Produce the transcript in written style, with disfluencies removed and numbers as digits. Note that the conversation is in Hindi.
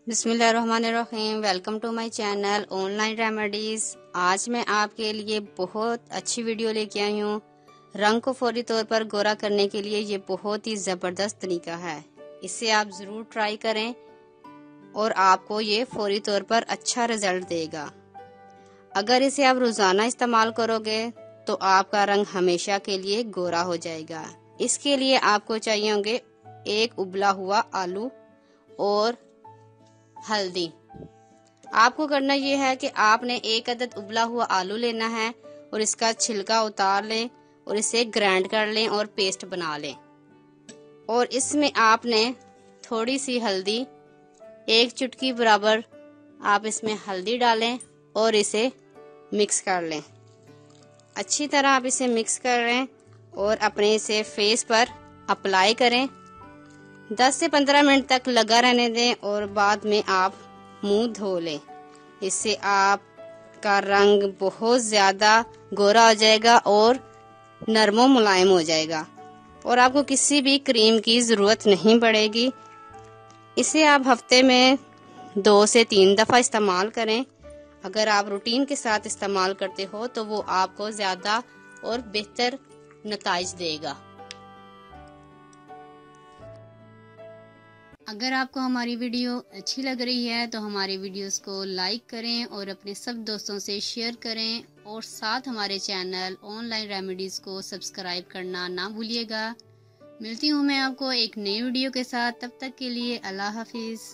बिस्मिल्लाहिर्रहमानिर्रहीम। Welcome to my channel online remedies. आज मैं आपके लिए बहुत अच्छी वीडियो लेके आई हूँ। रंग को फौरी तौर पर गोरा करने के लिए ये बहुत ही ज़बरदस्त तरीका है। इसे आप ज़रूर ट्राई करें और आपको ये फौरी तौर पर अच्छा रिजल्ट देगा। अगर इसे आप रोज़ाना इस्तेमाल करोगे तो आपका रंग हमेशा के लिए गोरा हो जाएगा। इसके लिए आपको चाहिए होंगे एक उबला हुआ आलू और हल्दी। आपको करना यह है कि आपने एक अदद उबला हुआ आलू लेना है और इसका छिलका उतार लें और इसे ग्राइंड कर लें और पेस्ट बना लें। और इसमें आपने थोड़ी सी हल्दी, एक चुटकी बराबर आप इसमें हल्दी डालें और इसे मिक्स कर लें। अच्छी तरह आप इसे मिक्स कर लें और अपने इसे फेस पर अप्लाई करें। 10 से 15 मिनट तक लगा रहने दें और बाद में आप मुंह धो लें। इससे आपका रंग बहुत ज़्यादा गोरा हो जाएगा और नरमो मुलायम हो जाएगा और आपको किसी भी क्रीम की ज़रूरत नहीं पड़ेगी। इसे आप हफ्ते में 2 से 3 दफ़ा इस्तेमाल करें। अगर आप रूटीन के साथ इस्तेमाल करते हो तो वो आपको ज़्यादा और बेहतर नताइज देगा। अगर आपको हमारी वीडियो अच्छी लग रही है तो हमारे वीडियोस को लाइक करें और अपने सब दोस्तों से शेयर करें और साथ हमारे चैनल ऑनलाइन रेमेडीज़ को सब्सक्राइब करना ना भूलिएगा। मिलती हूँ मैं आपको एक नई वीडियो के साथ। तब तक के लिए अल्लाह हाफिज़।